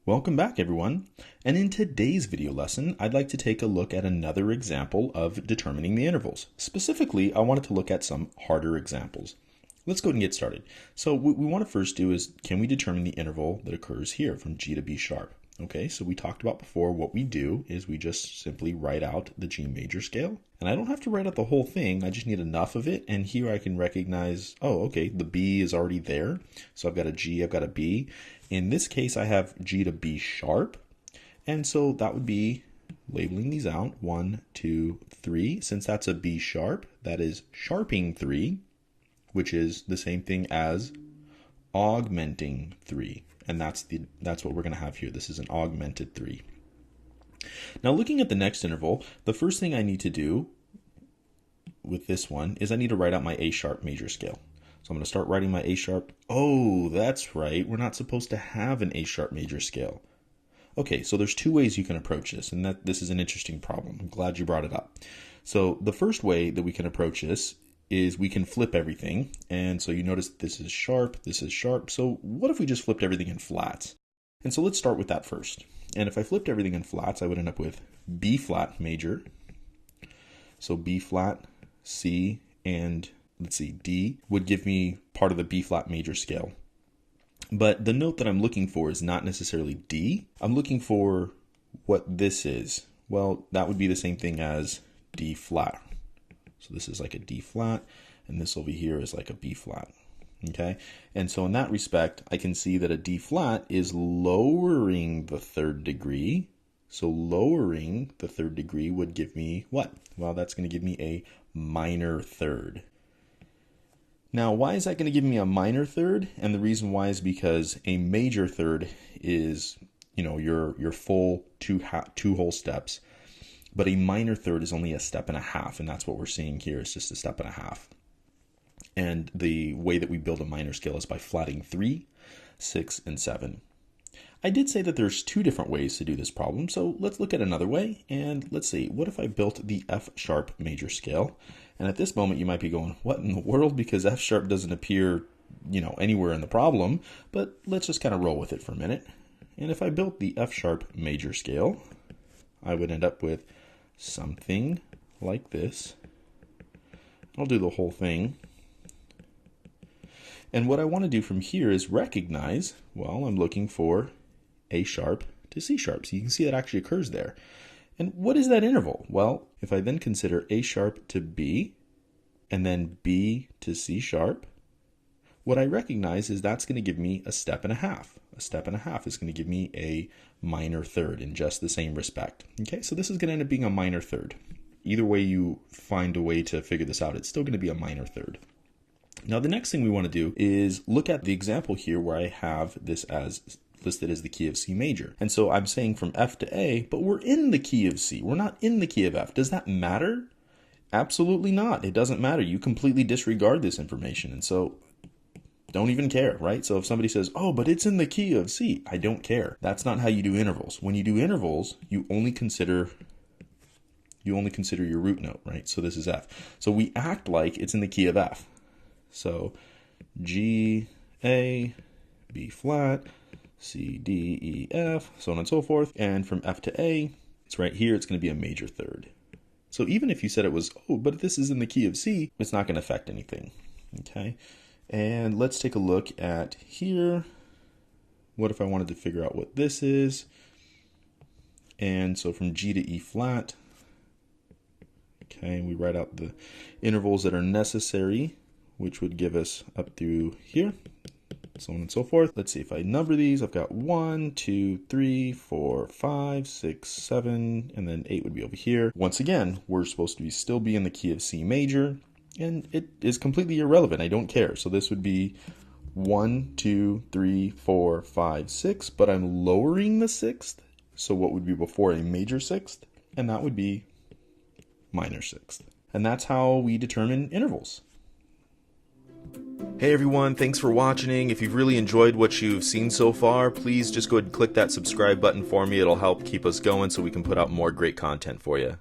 Welcome back, everyone. And in today's video lesson, I'd like to take a look at another example of determining the intervals. Specifically, I wanted to look at some harder examples. Let's go ahead and get started. So what we want to first do is, can we determine the interval that occurs here from G to B sharp? Okay, so we talked about before, what we do is we just simply write out the G major scale. And I don't have to write out the whole thing, I just need enough of it. And here I can recognize, oh, okay, the B is already there. So I've got a G, I've got a B. In this case, I have G to B sharp. And so that would be labeling these out, 1, 2, 3. Since that's a B sharp, that is sharping 3, which is the same thing as augmenting 3. And that's what we're going to have here. This is an augmented 3. Now looking at the next interval, the first thing I need to do with this one is I need to write out my A sharp major scale. So I'm going to start writing my A sharp. Oh, that's right. We're not supposed to have an A sharp major scale. Okay, so there's two ways you can approach this, and this is an interesting problem. I'm glad you brought it up. So the first way that we can approach this is we can flip everything. And so you notice this is sharp, this is sharp. So what if we just flipped everything in flats? And so let's start with that first. And if I flipped everything in flats, I would end up with B flat major. So B flat, C, and let's see, D would give me part of the B flat major scale. But the note that I'm looking for is not necessarily D. I'm looking for what this is. Well, that would be the same thing as D flat. So this is like a D flat, and this over here is like a B flat. Okay, and so in that respect, I can see that a D flat is lowering the third degree. So lowering the third degree would give me what? Well, that's going to give me a minor third. Now, why is that going to give me a minor third? And the reason why is because a major third is, your full two whole steps. But a minor third is only a step and a half, and that's what we're seeing here. It's just a step and a half. And the way that we build a minor scale is by flatting 3, 6, and 7. I did say that there's two different ways to do this problem, so let's look at another way. And let's see, what if I built the F sharp major scale? And at this moment, you might be going, what in the world? Because F sharp doesn't appear, anywhere in the problem. But let's just kind of roll with it for a minute. And if I built the F sharp major scale, I would end up with something like this. I'll do the whole thing. And what I want to do from here is recognize, well, I'm looking for A sharp to C sharp. So you can see that actually occurs there. And what is that interval? Well, if I then consider A sharp to B and then B to C sharp, what I recognize is that's going to give me a step and a half. A step and a half is going to give me a minor third in just the same respect. Okay, so this is going to end up being a minor third. Either way you find a way to figure this out, it's still going to be a minor third. Now the next thing we want to do is look at the example here where I have this as listed as the key of C major. And so I'm saying from F to A, but we're in the key of C. We're not in the key of F. Does that matter? Absolutely not. It doesn't matter. You completely disregard this information. And so don't even care, right? So if somebody says, oh, but it's in the key of C, I don't care. That's not how you do intervals. When you do intervals, you only consider your root note, right? So this is F. So we act like it's in the key of F. So G, A, B flat, C, D, E, F, so on and so forth. And from F to A, it's right here, it's going to be a major third. So even if you said it was, oh, but this is in the key of C, it's not going to affect anything, okay? And let's take a look at here. What if I wanted to figure out what this is? And so from G to E flat, okay, we write out the intervals that are necessary, which would give us up through here, so on and so forth. Let's see if I number these. I've got 1, 2, 3, 4, 5, 6, 7, and then 8 would be over here. Once again, we're supposed to still be in the key of C major, and it is completely irrelevant. I don't care. So this would be 1, 2, 3, 4, 5, 6, but I'm lowering the sixth. So what would be before a major sixth? And that would be minor sixth. And that's how we determine intervals. Hey everyone, thanks for watching. If you've really enjoyed what you've seen so far, please just go ahead and click that subscribe button for me. It'll help keep us going so we can put out more great content for you.